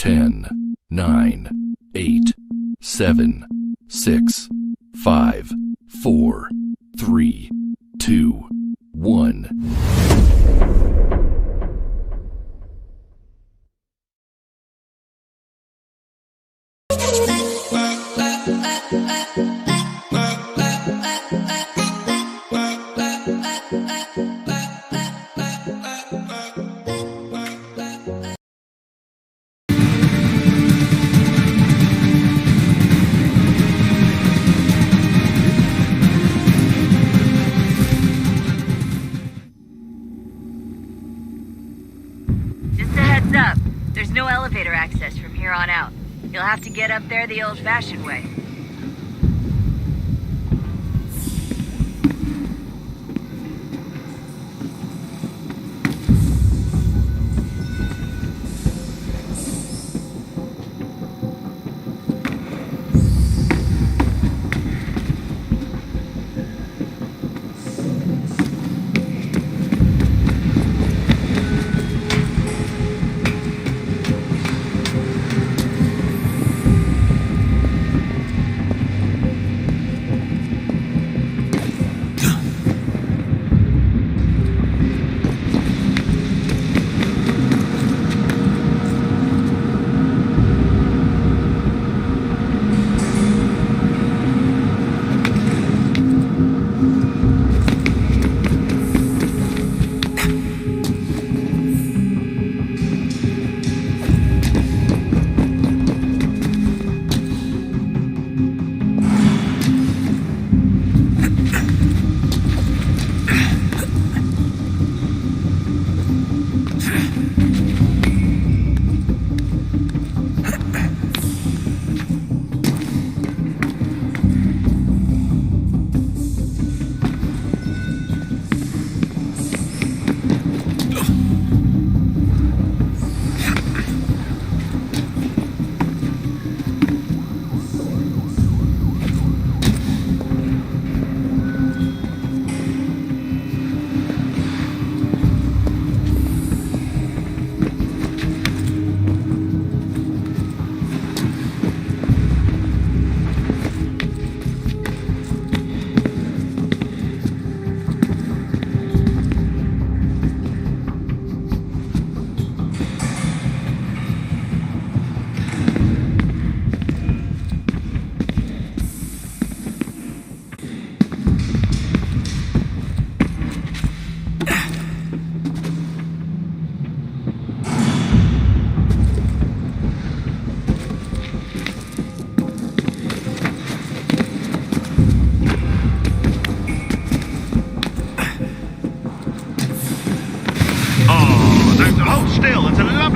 10, 9, 8, 7, 6, 5, 4, 3, 2, 1. Up. There's no elevator access from here on out. You'll have to get up there the old-fashioned way.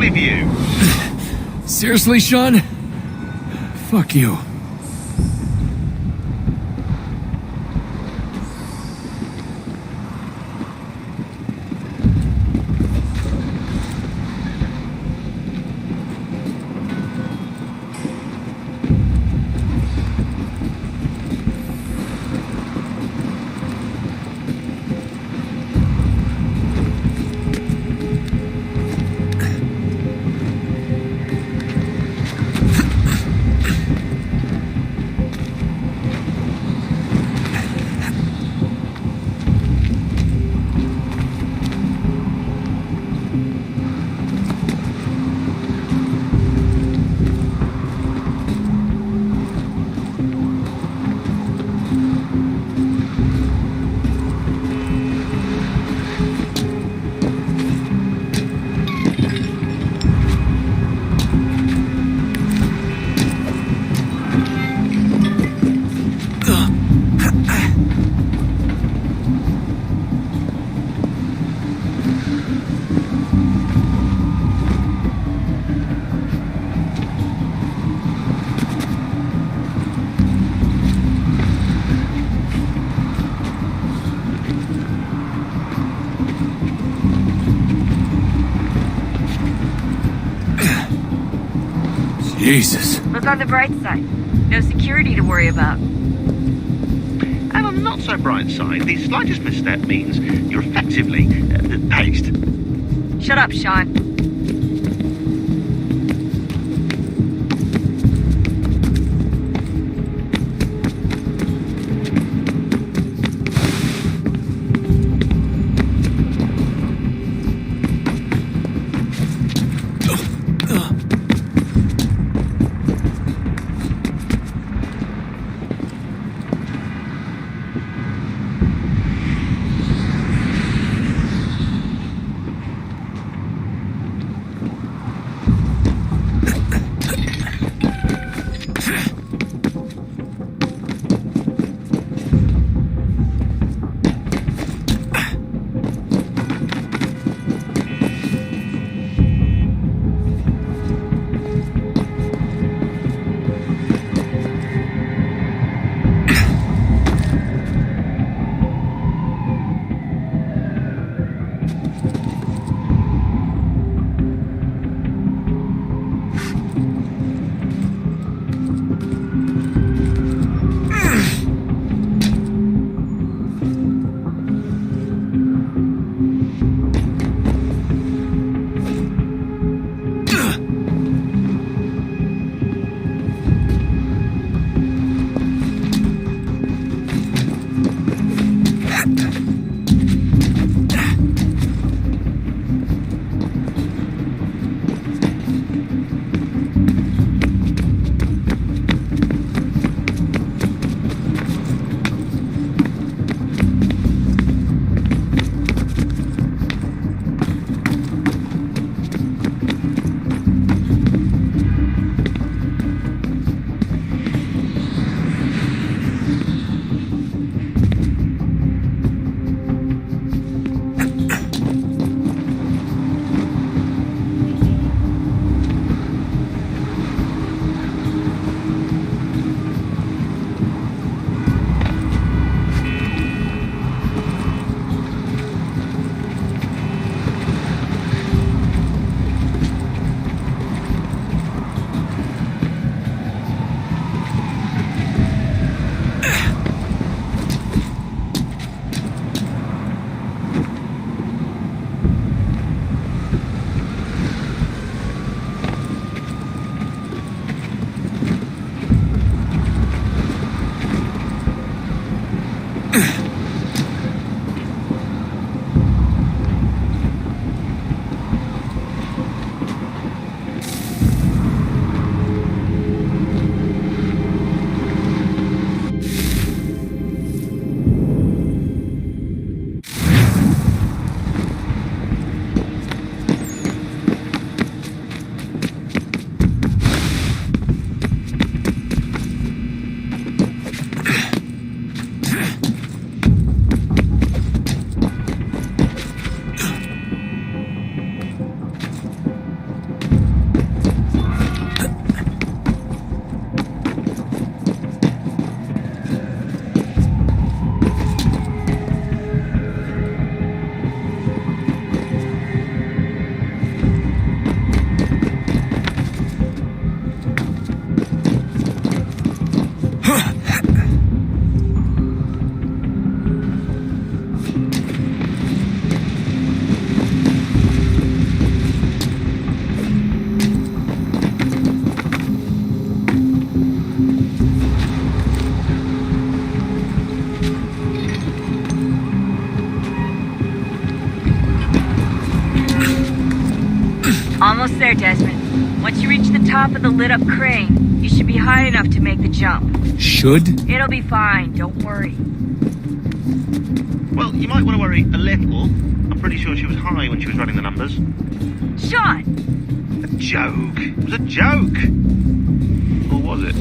View. Seriously, Sean? Fuck you. Jesus. Look on the bright side. No security to worry about. And on the not so bright side, the slightest misstep means you're effectively paced. Shut up, Sean. almost there, Desmond. Once you reach the top of the lit-up crane, you should be high enough to make the jump. Should? It'll be fine, don't worry. Well, you might want to worry a little. I'm pretty sure she was high when she was running the numbers. Sean! A joke. It was a joke. Or was it?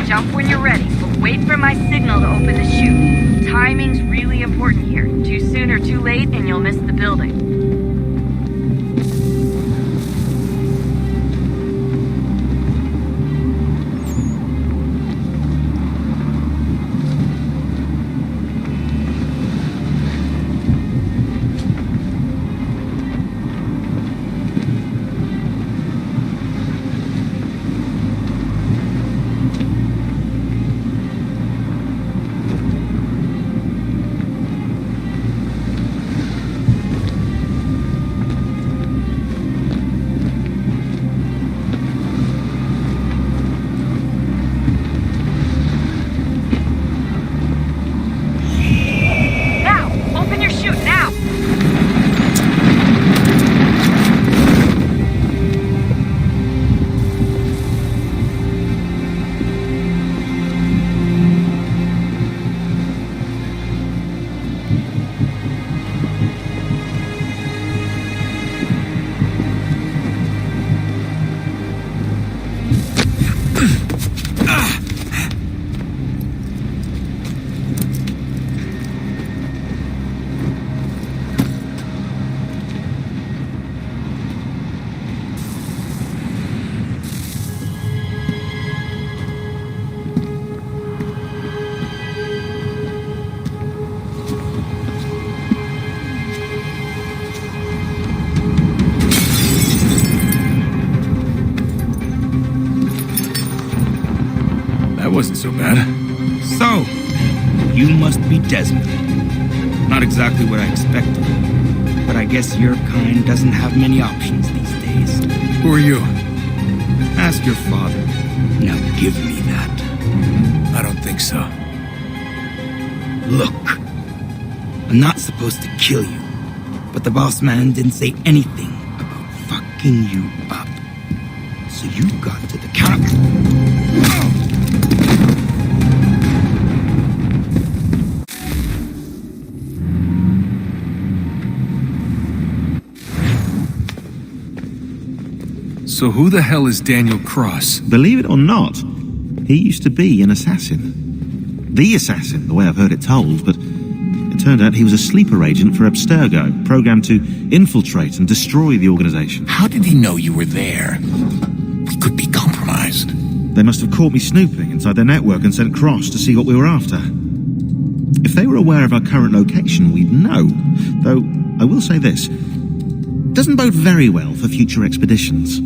Jump when you're ready, but wait for my signal to open the chute. Timing's really important here. Too soon or too late, and you'll miss the building. Wasn't so bad. So, you must be Desmond. Not exactly what I expected, but I guess your kind doesn't have many options these days. Who are you? Ask your father. Now give me that. I don't think so. Look, I'm not supposed to kill you, but the boss man didn't say anything about fucking you up. So you got to the counter. So who the hell is Daniel Cross? Believe it or not, he used to be an assassin. The assassin, the way I've heard it told, but it turned out he was a sleeper agent for Abstergo, programmed to infiltrate and destroy the organization. How did he know you were there? We could be compromised. They must have caught me snooping inside their network and sent Cross to see what we were after. If they were aware of our current location, we'd know. Though, I will say this. Doesn't bode very well for future expeditions.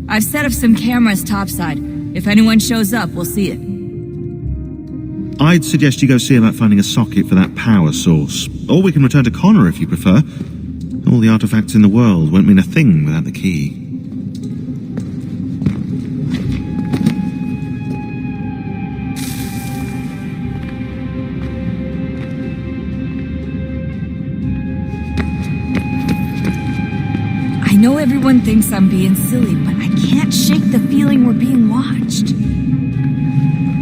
I've set up some cameras topside. If anyone shows up, we'll see it. I'd suggest you go see about finding a socket for that power source. Or we can return to Connor if you prefer. All the artifacts in the world won't mean a thing without the key. I know everyone thinks I'm being silly, but I can't shake the feeling we're being watched.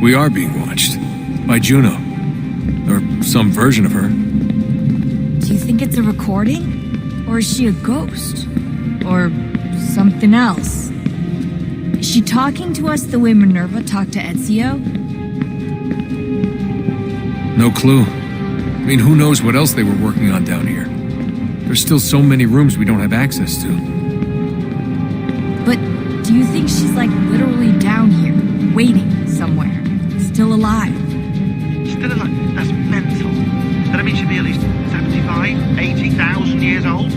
We are being watched. By Juno. Or some version of her. Do you think it's a recording? Or is she a ghost? Or something else? Is she talking to us the way Minerva talked to Ezio? No clue. I mean, who knows what else they were working on down here? There's still so many rooms we don't have access to. But do Do you think she's like literally down here, waiting somewhere, still alive? Still alive? That's mental. That means she'd be at least 75, 80,000 years old.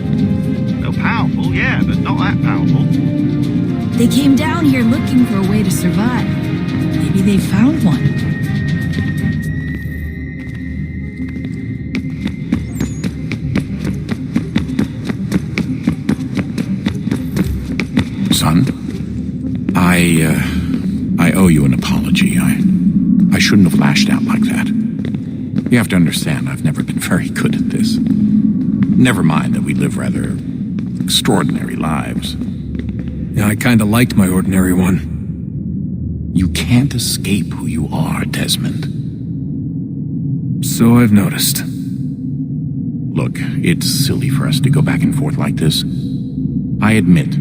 So powerful, yeah, but not that powerful. They came down here looking for a way to survive. Maybe they found one. Son, I owe you an apology. I shouldn't have lashed out like that. You have to understand, I've never been very good at this. Never mind that we live rather extraordinary lives. Yeah, I kinda liked my ordinary one. You can't escape who you are, Desmond. So I've noticed. Look, it's silly for us to go back and forth like this. I admit,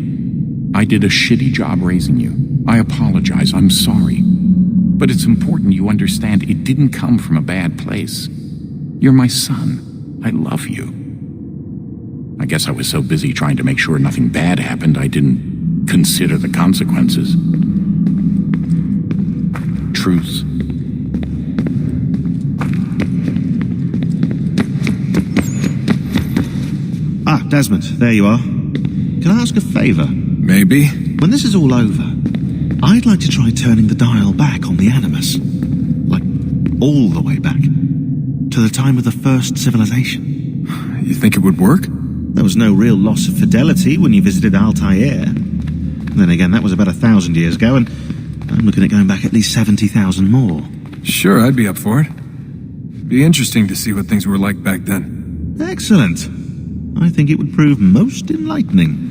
I did a shitty job raising you. I apologize, I'm sorry. But it's important you understand it didn't come from a bad place. You're my son. I love you. I guess I was so busy trying to make sure nothing bad happened, I didn't consider the consequences. Truth. Ah, Desmond, there you are. Can I ask a favor? Maybe? When this is all over, I'd like to try turning the dial back on the Animus. Like, all the way back. To the time of the first civilization. You think it would work? There was no real loss of fidelity when you visited Altair. Then again, that was about 1,000 years ago, and I'm looking at going back at least 70,000 more. Sure, I'd be up for it. Be interesting to see what things were like back then. Excellent. I think it would prove most enlightening.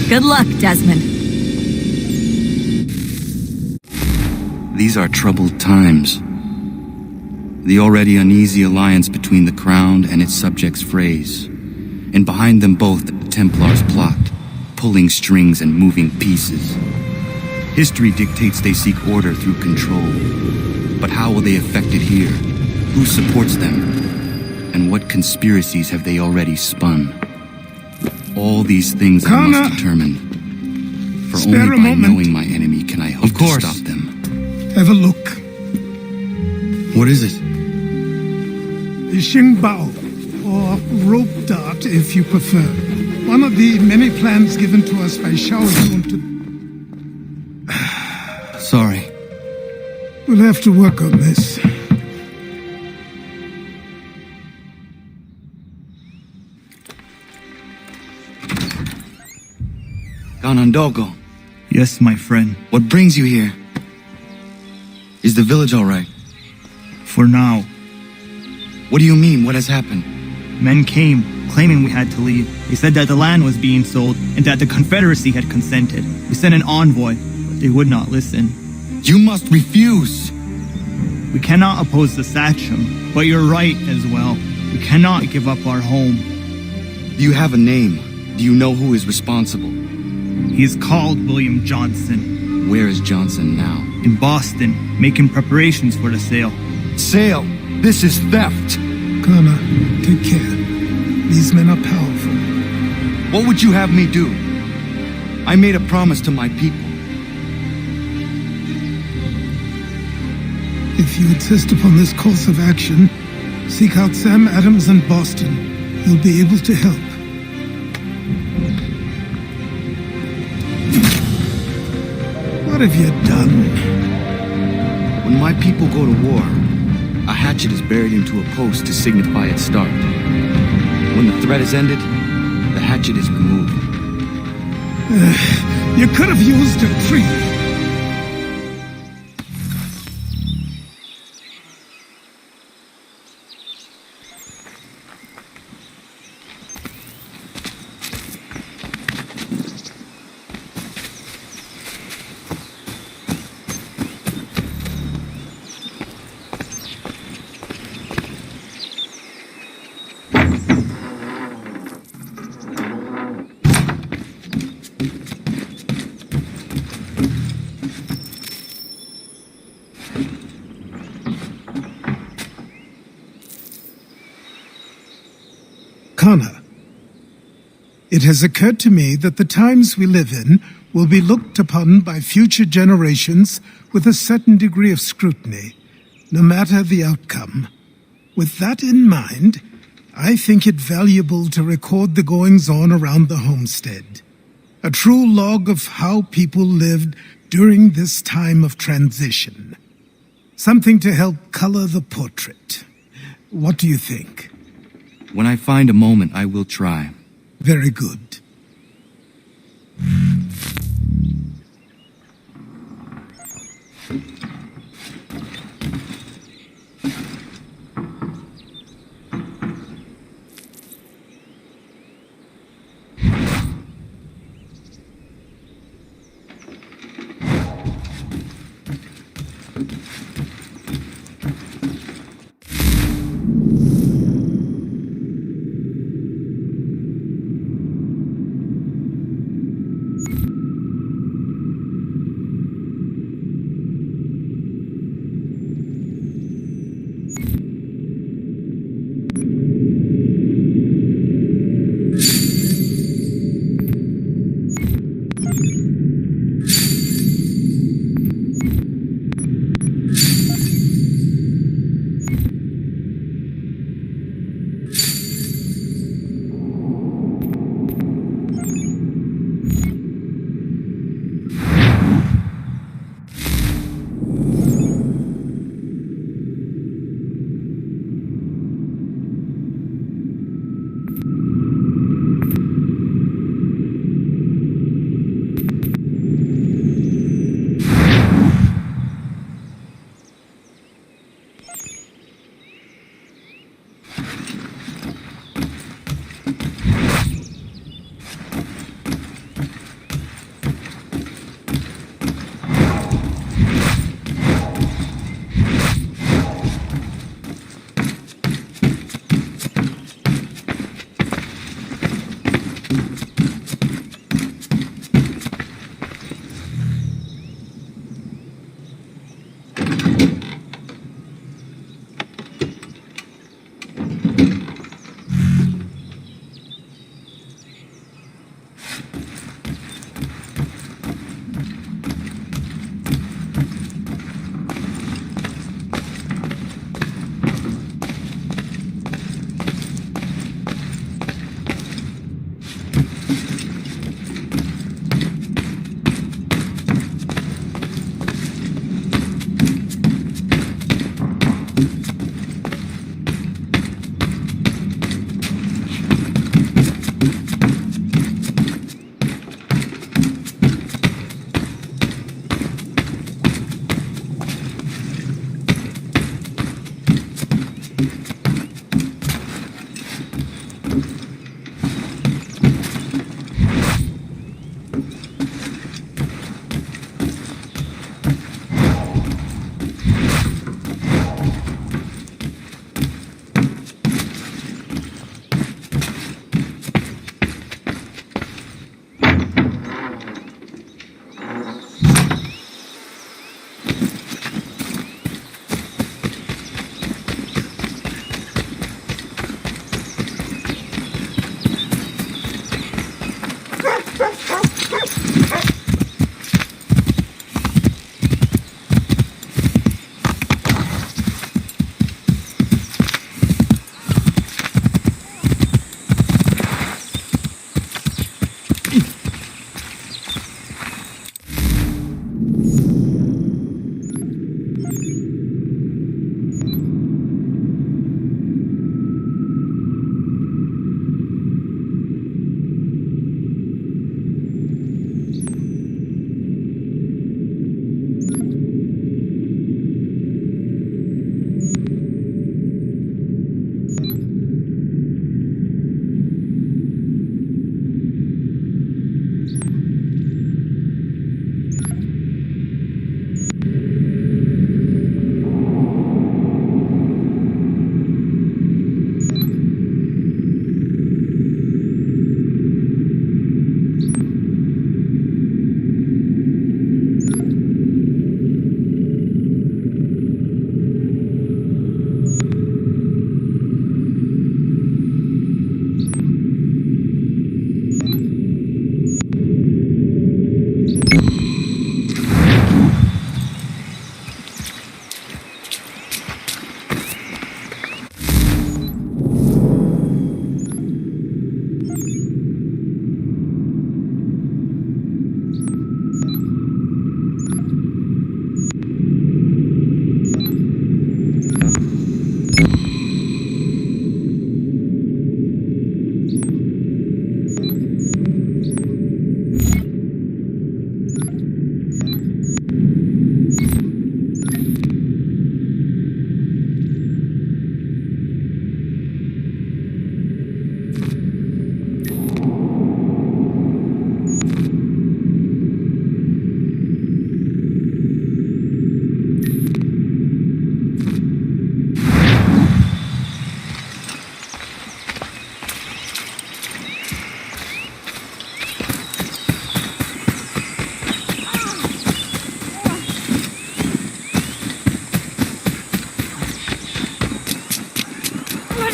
Good luck, Desmond. These are troubled times. The already uneasy alliance between the Crown and its subjects frays, and behind them both the Templars plot, pulling strings and moving pieces. History dictates they seek order through control. But how will they affect it here? Who supports them? And what conspiracies have they already spun? All these things I must determine. For only by knowing my enemy can I hope to stop them. Have a look. What is it? The Xingbao, or rope dart if you prefer. One of the many plans given to us by Xiao Yun to... Sorry. We'll have to work on this. Ganondogo, Yes, my friend. what brings you here? Is the village all right? For now, What do you mean? What has happened? men came, claiming we had to leave. They said that the land was being sold and that the Confederacy had consented. We sent an envoy, but they would not listen. You must refuse! We cannot oppose the Sachem, but you're right as well. We cannot give up our home. Do you have a name? Do you know who is responsible? He is called William Johnson. Where is Johnson now? In Boston, making preparations for the sale. Sale! This is theft! Kana, take care. These men are powerful. What would you have me do? I made a promise to my people. If you insist upon this course of action, seek out Sam Adams in Boston. He'll be able to help. What have you done? When my people go to war, a hatchet is buried into a post to signify its start. When the threat is ended, the hatchet is removed. You could have used a tree. Connor. It has occurred to me that the times we live in will be looked upon by future generations with a certain degree of scrutiny, no matter the outcome. With that in mind, I think it valuable to record the goings-on around the homestead. A true log of how people lived during this time of transition. Something to help color the portrait. What do you think? When I find a moment, I will try. Very good.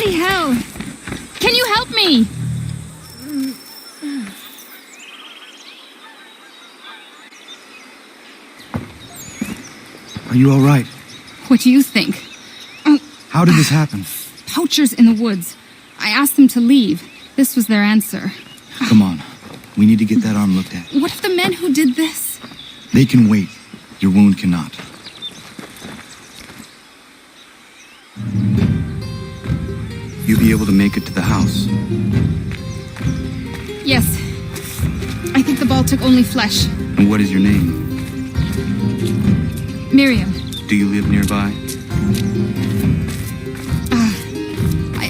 Bloody hell! Can you help me? Are you all right? What do you think? How did this happen? Poachers in the woods. I asked them to leave. This was their answer. Come on. We need to get that arm looked at. What if the men who did this? They can wait. Your wound cannot. You'll be able to make it to the house. Yes. I think the ball took only flesh. And what is your name? Miriam. Do you live nearby?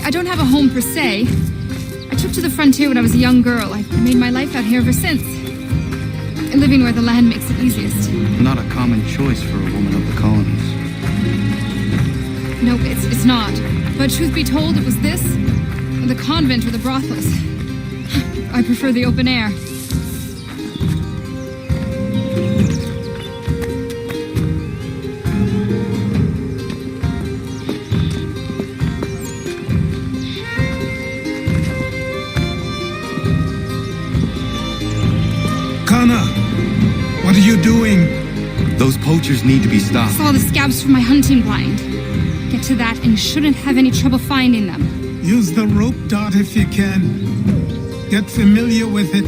I don't have a home per se. I took to the frontier when I was a young girl. I've made my life out here ever since. Living where the land makes it easiest. Not a common choice for a woman of the colonies. No, it's not. But truth be told, it was this, the convent or the brothels. I prefer the open air. Kana, what are you doing? Those poachers need to be stopped. Saw the scabs from my hunting blind. Get to that and you shouldn't have any trouble finding them. Use the rope dart if you can. Get familiar with it.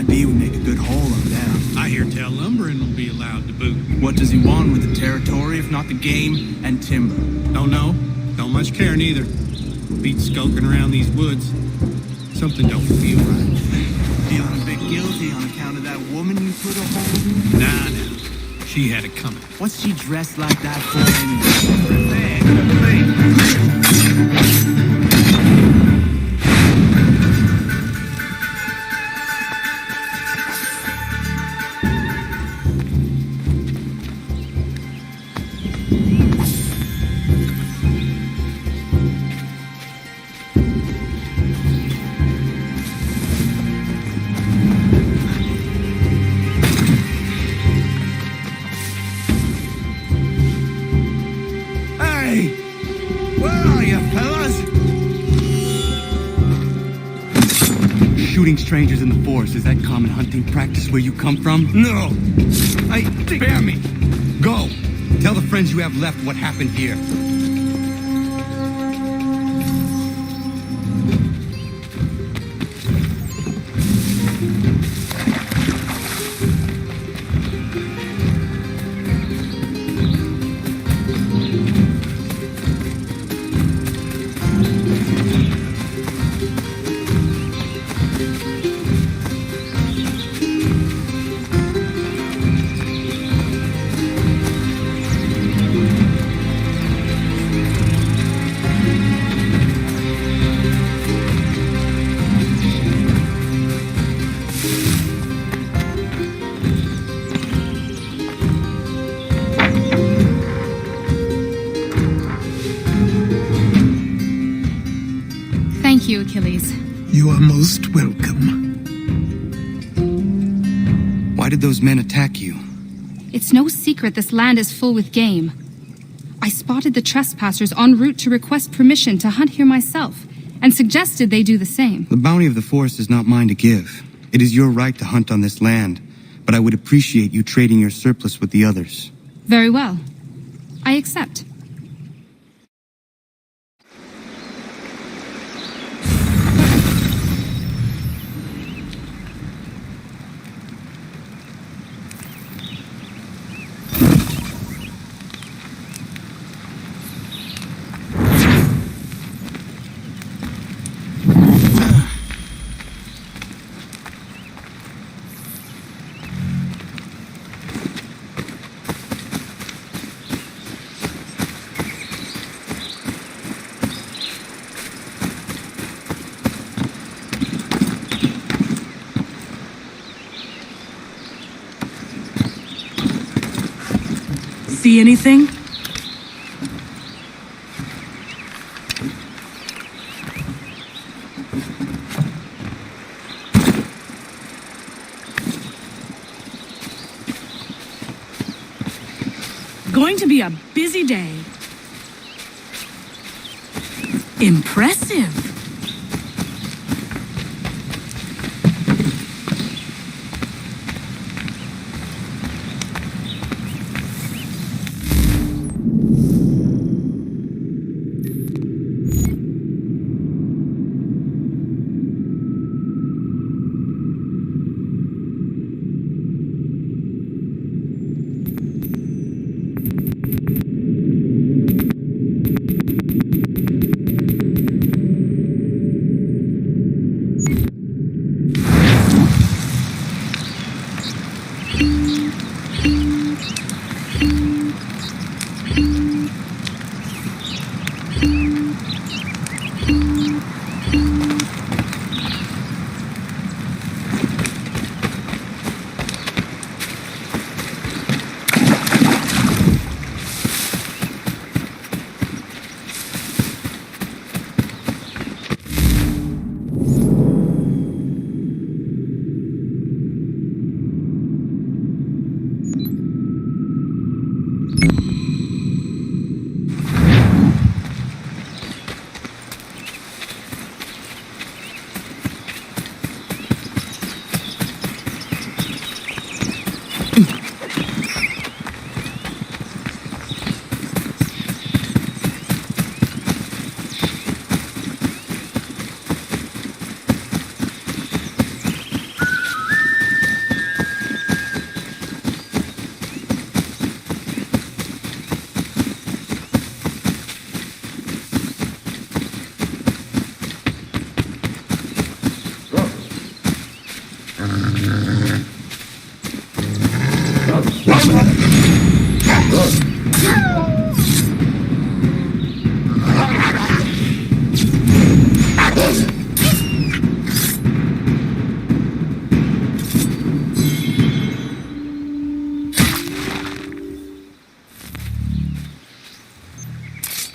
B would make a good hole up there. I hear tell lumbering will be allowed to boot. What does he want with the territory if not the game and timber? Don't know. Don't much care neither. Beat skulking around these woods. Something don't feel right. Feeling a bit guilty on account of that woman you put a hold in? Nah. She had it coming. What's she dressed like that for anyway? Shooting strangers in the forest, is that common hunting practice where you come from? No! Spare me! Go! Tell the friends you have left what happened here. Thank you, Achilles. You are most welcome. Why did those men attack you? It's no secret this land is full with game. I spotted the trespassers en route to request permission to hunt here myself, and suggested they do the same. The bounty of the forest is not mine to give. It is your right to hunt on this land, but I would appreciate you trading your surplus with the others. Very well. I accept. See anything? Going to be a busy day. Impressive.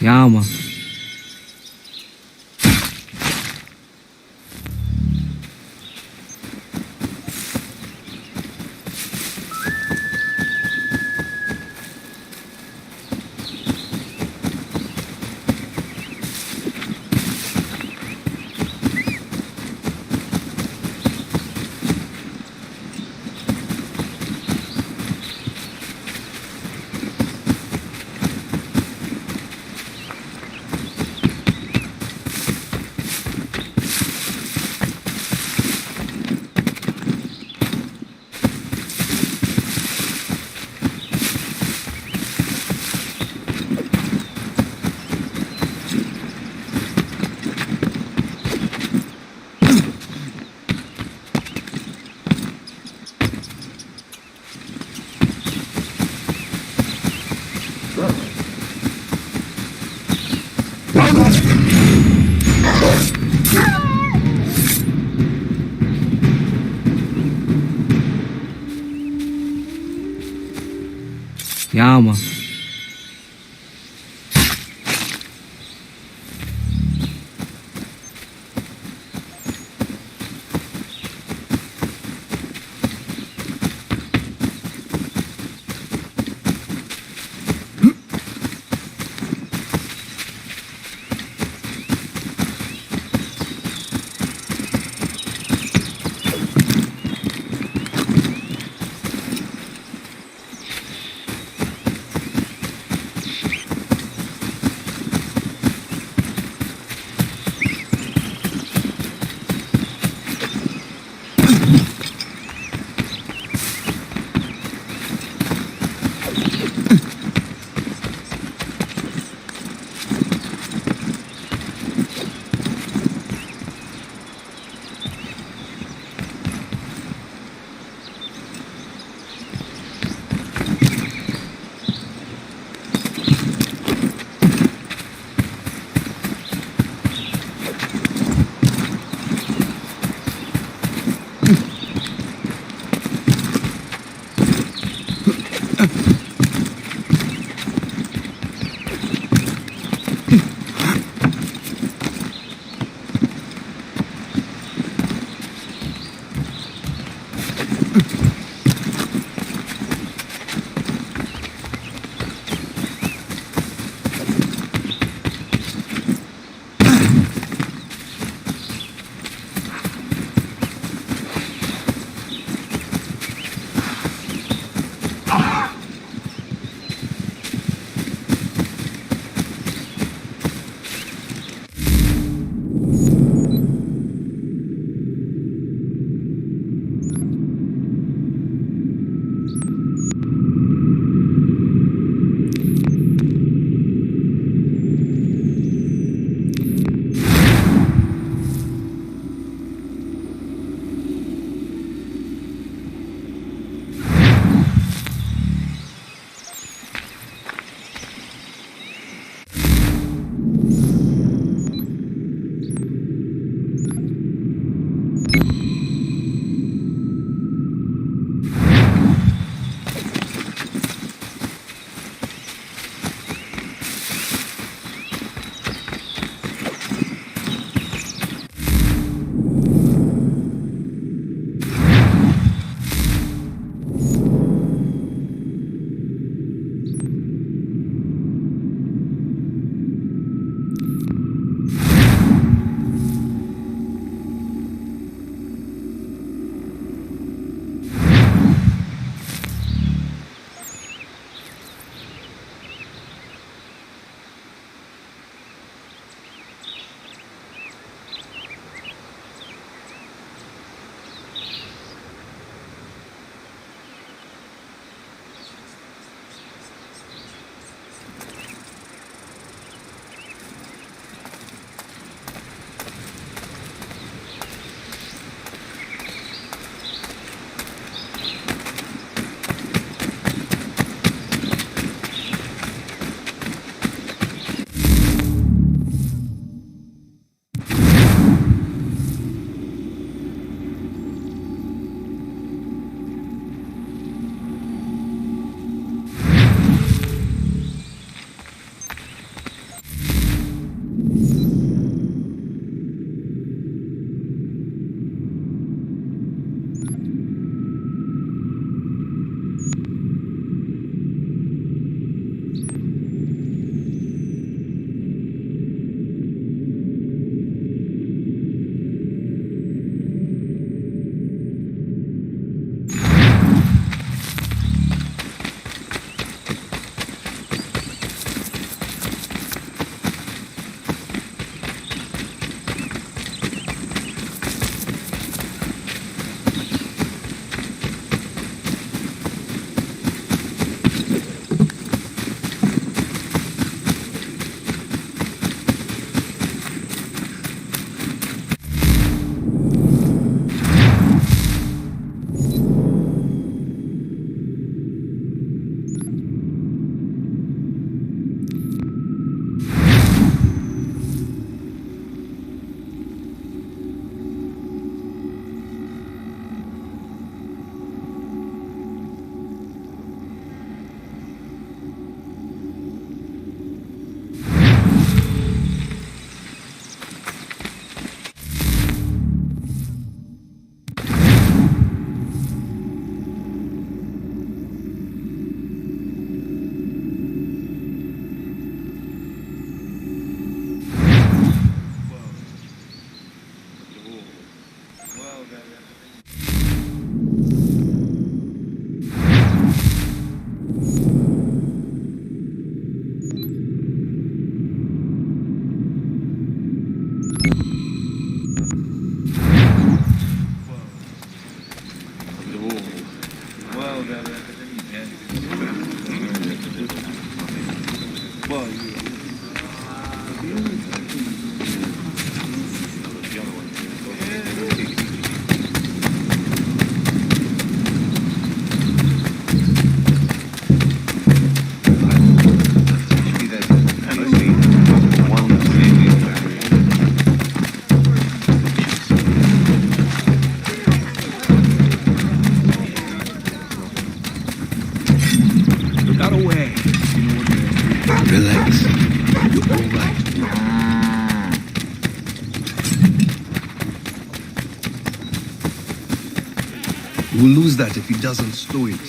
Ja, Mann. Ja, Mann. We'll lose that if he doesn't slow it.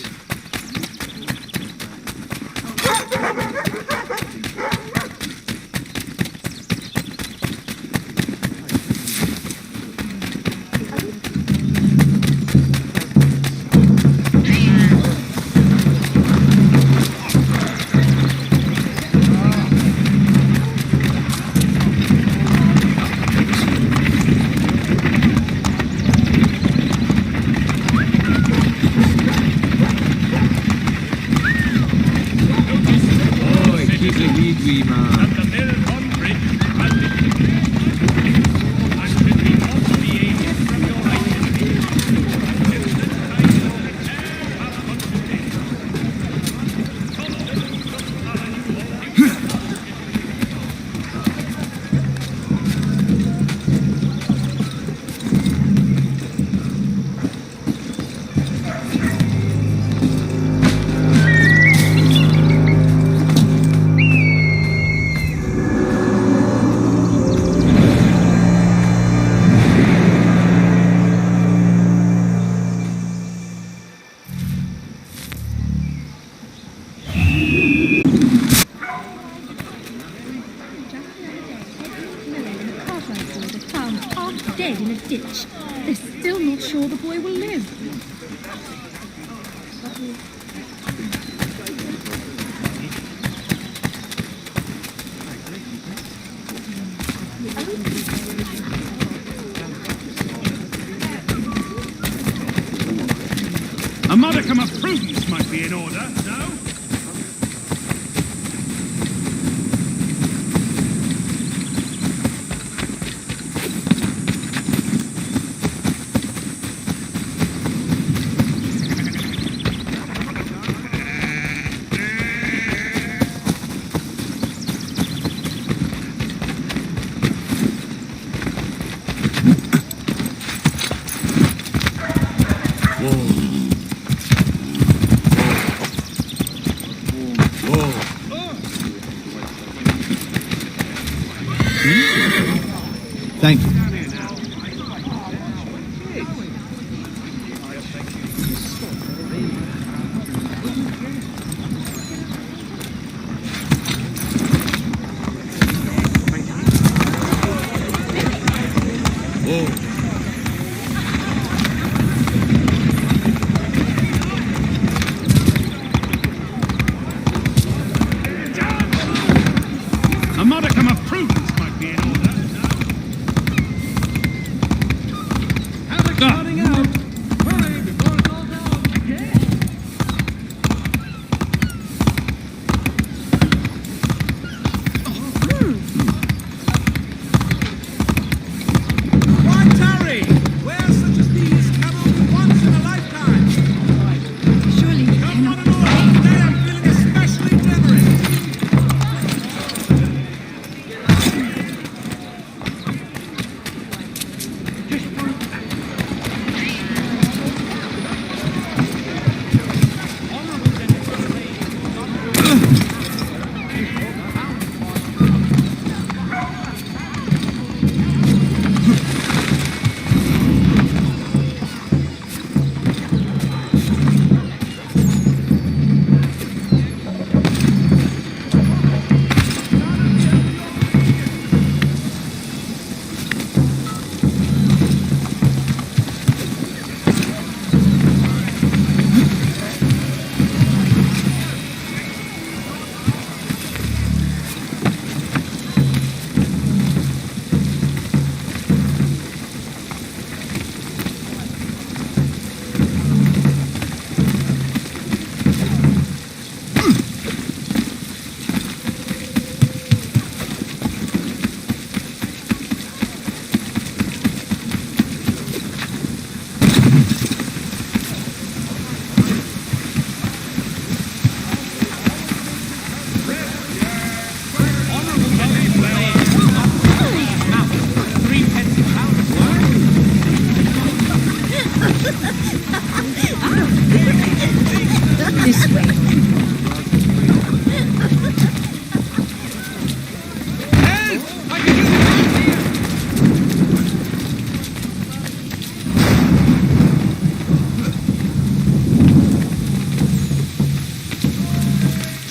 Dead in a ditch. They're still not sure the boy will live. A modicum of prudence might be in order, no? Thank you. A modicum of prudence might be in order, no?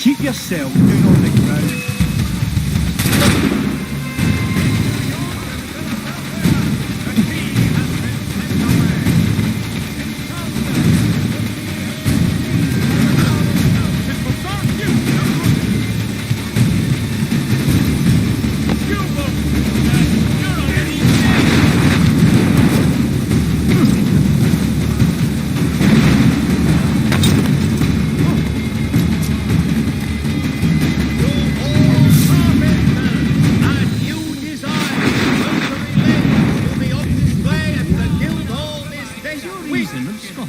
Keep yourself down on the ground.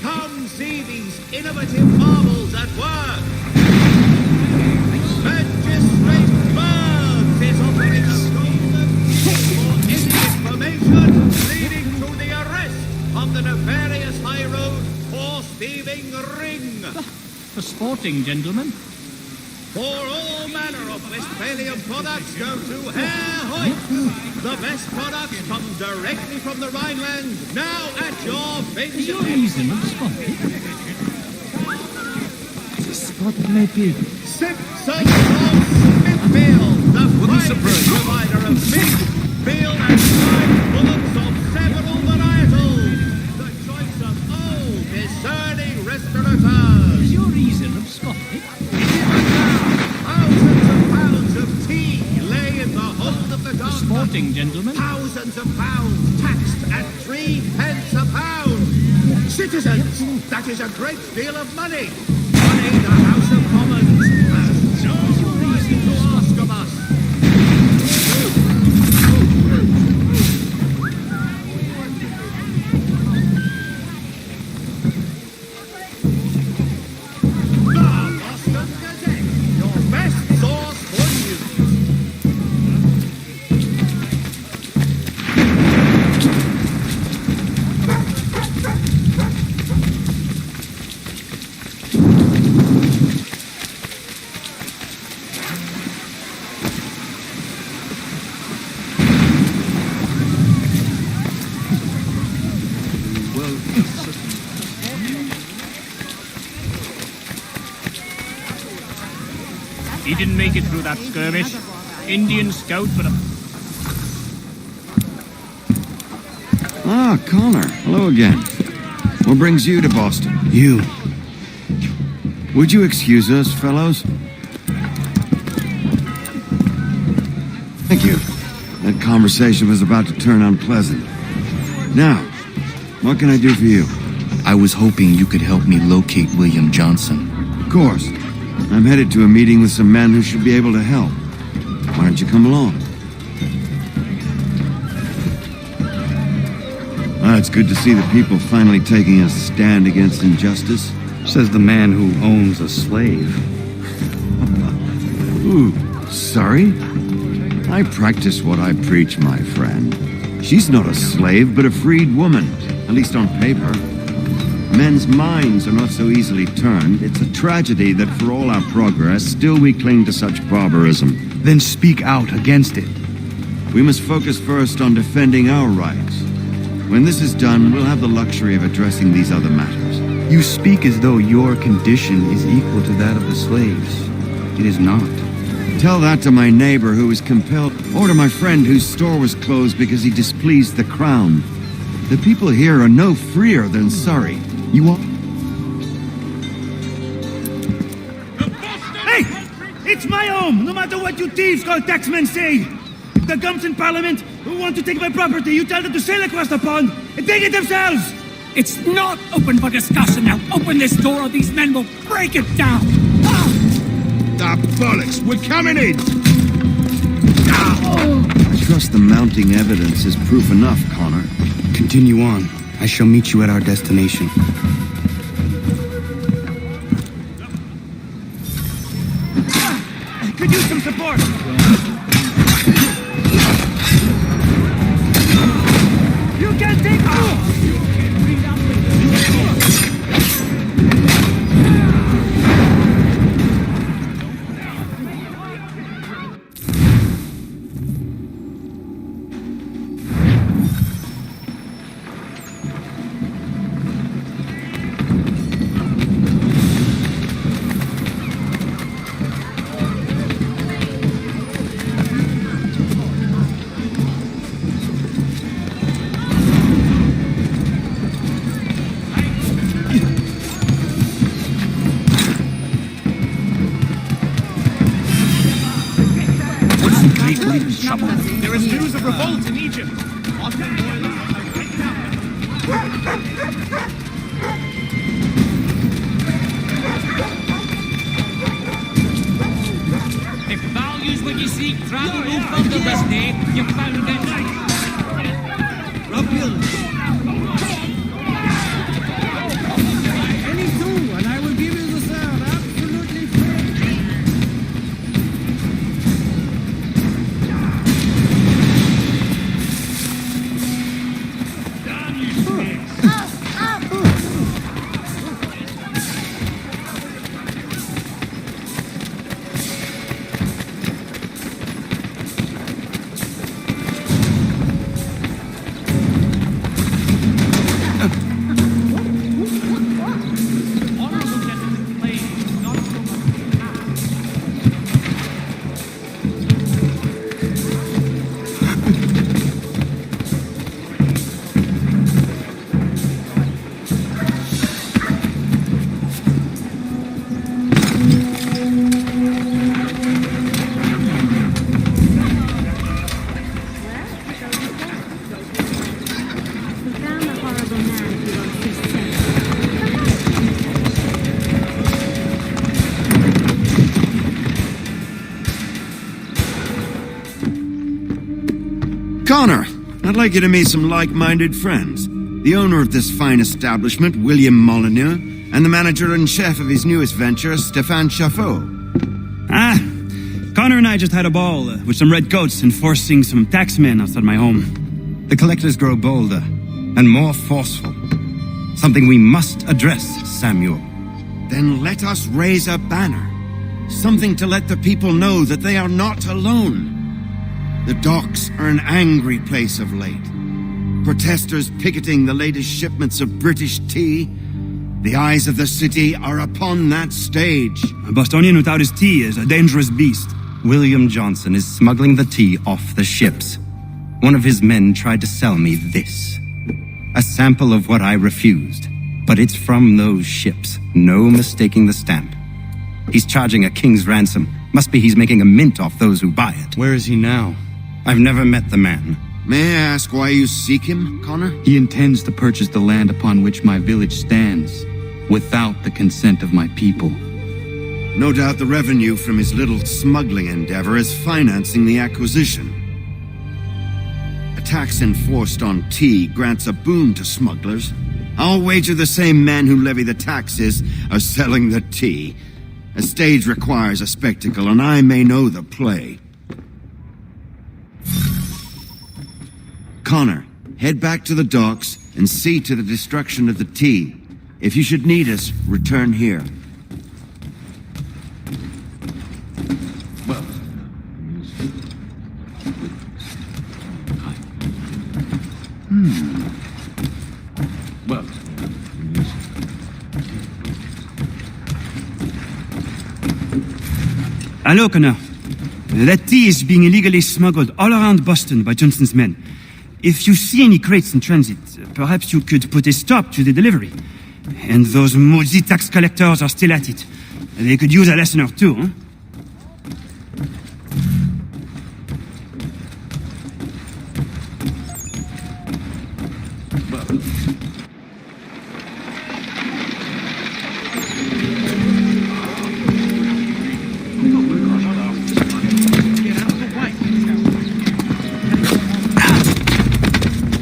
Come see these innovative marvels at work. Magistrate Burns is offering a golden for any information leading to the arrest of the nefarious high road horse thieving ring. For sporting, gentlemen. For all manner of Westphalian products, go to Herr Hoyt. The best products come directly from the Rhineland, now at your fingertips. Your reason of spotting? Spotted may be. Simpsons of Smithfield, the finest provider of meat, veal and fried bullocks of several varietals. The choice of old, discerning restaurateurs. Your reason of spotting? Thousands of pounds of tea lay in the hold of the garden. Sporting, gentlemen. Thousands of pounds taxed at 3 pence a pound. Citizens, that is a great deal of money. Money the House of Commons has no reason to ask of us. The Boston Gazette, your best source for news. He didn't make it through that skirmish. Indian scout, but Ah, Connor. Hello again. What brings you to Boston? You. Would you excuse us, fellows? Thank you. That conversation was about to turn unpleasant. Now, what can I do for you? I was hoping you could help me locate William Johnson. Of course. I'm headed to a meeting with some men who should be able to help. Why don't you come along? Ah, it's good to see the people finally taking a stand against injustice. Says the man who owns a slave. Ooh, sorry? I practice what I preach, my friend. She's not a slave, but a freed woman, at least on paper. Men's minds are not so easily turned. It's a tragedy that for all our progress, still we cling to such barbarism. Then speak out against it. We must focus first on defending our rights. When this is done, we'll have the luxury of addressing these other matters. You speak as though your condition is equal to that of the slaves. It is not. Tell that to my neighbor who was compelled, or to my friend whose store was closed because he displeased the crown. The people here are no freer than Surrey. You are... Hey! It's my home, no matter what you thieves called taxmen say! If the gums in Parliament who want to take my property, you tell them to sail across the pond and take it themselves! It's not open for discussion now! Open this door or these men will break it down! Ah, bollocks! We're coming in! I trust the mounting evidence is proof enough, Connor. Continue on. I shall meet you at our destination. Could use some support! You can take off! completely trouble. There is news of revolt in Egypt. If values what you seek, travel no further this day. You found it. Any two, and I will give you the sound absolutely free. Connor, I'd like you to meet some like-minded friends. The owner of this fine establishment, William Molyneux, and the manager and chef of his newest venture, Stéphane Chaffeau. Ah, Connor and I just had a ball with some red coats enforcing some taxmen outside my home. The collectors grow bolder and more forceful. Something we must address, Samuel. Then let us raise a banner. Something to let the people know that they are not alone. The docks are an angry place of late. Protesters picketing the latest shipments of British tea. The eyes of the city are upon that stage. A Bostonian without his tea is a dangerous beast. William Johnson is smuggling the tea off the ships. One of his men tried to sell me this. A sample of what I refused. But it's from those ships. No mistaking the stamp. He's charging a king's ransom. Must be he's making a mint off those who buy it. Where is he now? I've never met the man. May I ask why you seek him, Connor? He intends to purchase the land upon which my village stands, without the consent of my people. No doubt the revenue from his little smuggling endeavor is financing the acquisition. A tax enforced on tea grants a boon to smugglers. I'll wager the same men who levy the taxes are selling the tea. A stage requires a spectacle, and I may know the play. Connor, head back to the docks and see to the destruction of the tea. If you should need us, return here. Hello, Connor. That tea is being illegally smuggled all around Boston by Johnson's men. If you see any crates in transit, perhaps you could put a stop to the delivery. And those moody tax collectors are still at it. They could use a lesson or two, huh?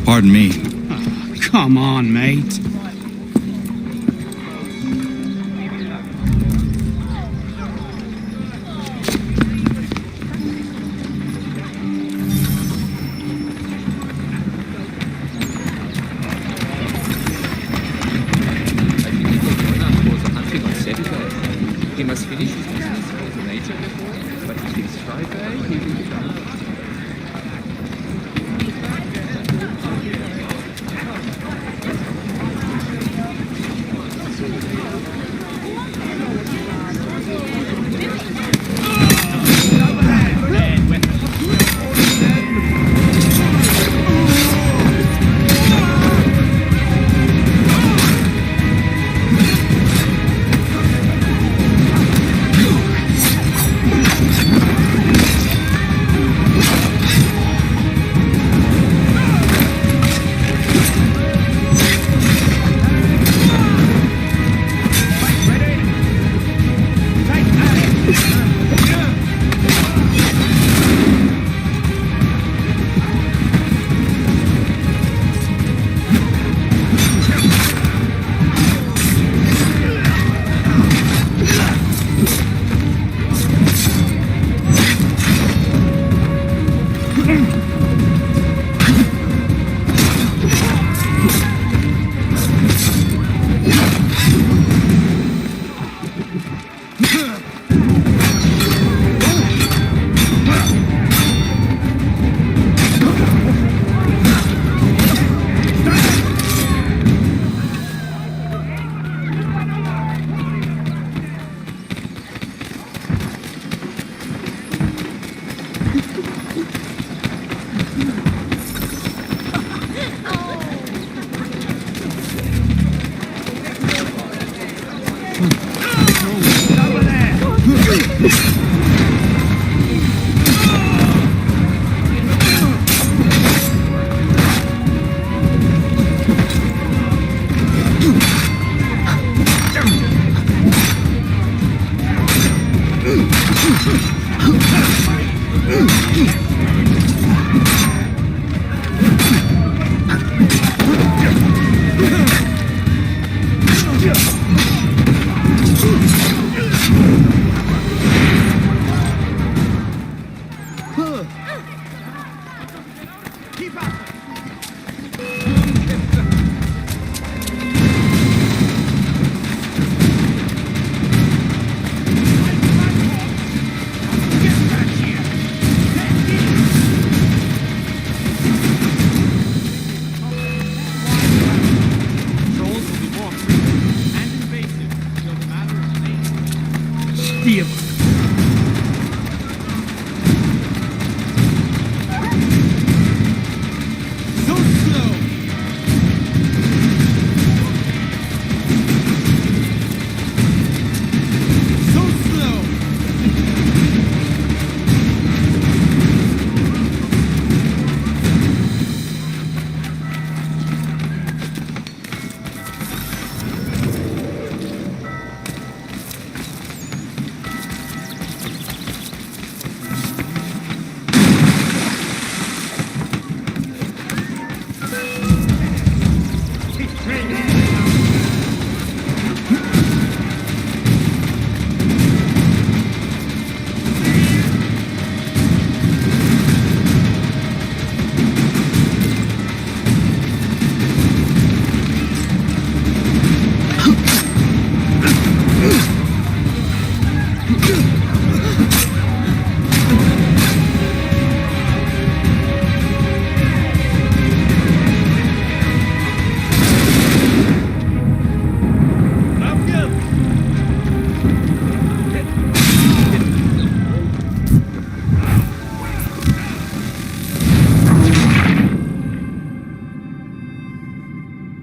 Pardon me. Oh, come on, mate. He must finish his business with the nature before, but if he's Friday, he will be done.